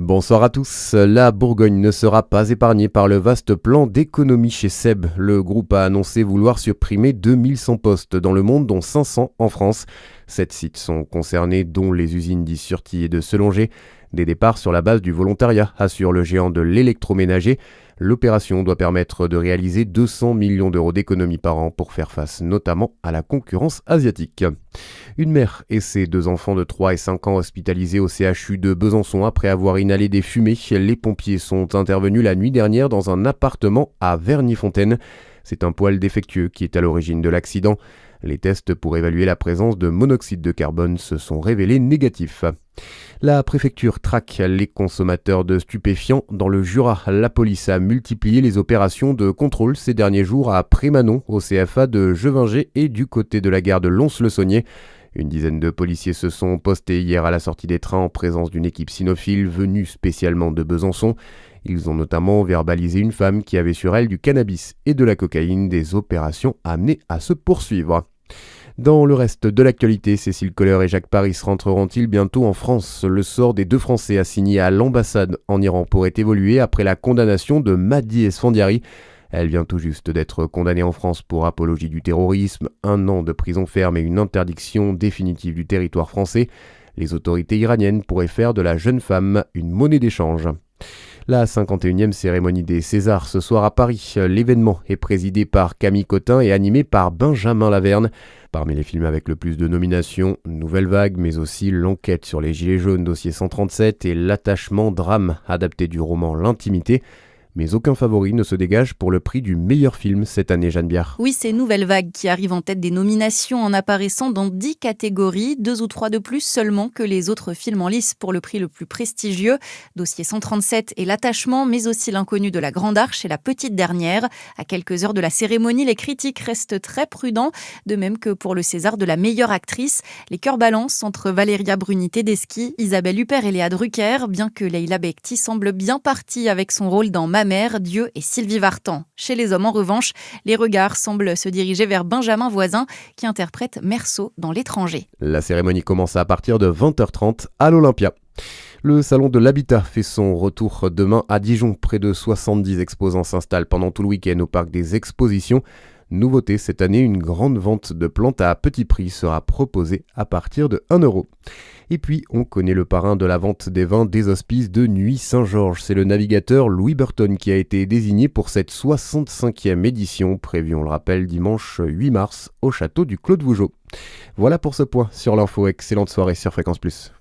Bonsoir à tous. La Bourgogne ne sera pas épargnée par le vaste plan d'économie chez SEB. Le groupe a annoncé vouloir supprimer 2100 postes dans le monde, dont 500 en France. 7 sites sont concernés, dont les usines d'Issurti et de Selonger. Des départs sur la base du volontariat, assure le géant de l'électroménager. L'opération doit permettre de réaliser 200 millions d'euros d'économies par an pour faire face notamment à la concurrence asiatique. Une mère et ses 2 enfants de 3 et 5 ans hospitalisés au CHU de Besançon après avoir inhalé des fumées. Les pompiers sont intervenus la nuit dernière dans un appartement à Verny-Fontaine. C'est un poêle défectueux qui est à l'origine de l'accident. Les tests pour évaluer la présence de monoxyde de carbone se sont révélés négatifs. La préfecture traque les consommateurs de stupéfiants dans le Jura. La police a multiplié les opérations de contrôle ces derniers jours à Prémanon, au CFA de Jevinger et du côté de la gare de Lons-le-Saunier. Une dizaine de policiers se sont postés hier à la sortie des trains en présence d'une équipe cynophile venue spécialement de Besançon. Ils ont notamment verbalisé une femme qui avait sur elle du cannabis et de la cocaïne, des opérations amenées à se poursuivre. Dans le reste de l'actualité, Cécile Kohler et Jacques Paris rentreront-ils bientôt en France ? Le sort des 2 Français assignés à l'ambassade en Iran pourrait évoluer après la condamnation de Mahdi Esfandiari. Elle vient tout juste d'être condamnée en France pour apologie du terrorisme, 1 an de prison ferme et une interdiction définitive du territoire français. Les autorités iraniennes pourraient faire de la jeune femme une monnaie d'échange. La 51e cérémonie des Césars ce soir à Paris. L'événement est présidé par Camille Cotin et animé par Benjamin Laverne. Parmi les films avec le plus de nominations, Nouvelle Vague, mais aussi L'Enquête sur les Gilets jaunes, dossier 137, et L'Attachement, drame, adapté du roman L'Intimité. Mais aucun favori ne se dégage pour le prix du meilleur film cette année, Jeanne Biard. Oui, c'est Nouvelle Vague qui arrive en tête des nominations en apparaissant dans 10 catégories, 2 ou 3 de plus seulement que les autres films en lice pour le prix le plus prestigieux. Dossier 137 et L'Attachement, mais aussi L'Inconnu de la Grande Arche et La Petite Dernière. À quelques heures de la cérémonie, les critiques restent très prudents, de même que pour le César de la meilleure actrice. Les cœurs balancent entre Valéria Bruni-Tedeschi, Isabelle Huppert et Léa Drucker, bien que Leila Bekti semble bien partie avec son rôle dans Ma mère, Dieu et Sylvie Vartan. Chez les hommes, en revanche, les regards semblent se diriger vers Benjamin Voisin, qui interprète Meursault dans L'étranger. La cérémonie commence à partir de 20h30 à l'Olympia. Le salon de l'habitat fait son retour demain à Dijon. Près de 70 exposants s'installent pendant tout le week-end au parc des expositions. Nouveauté cette année, une grande vente de plantes à petit prix sera proposée à partir de 1 €. Et puis, on connaît le parrain de la vente des vins des Hospices de Nuits Saint-Georges. C'est le navigateur Louis Burton qui a été désigné pour cette 65e édition, prévue, on le rappelle, dimanche 8 mars au château du Clos de Vougeot. Voilà pour ce point sur l'info. Excellente soirée sur Fréquence Plus.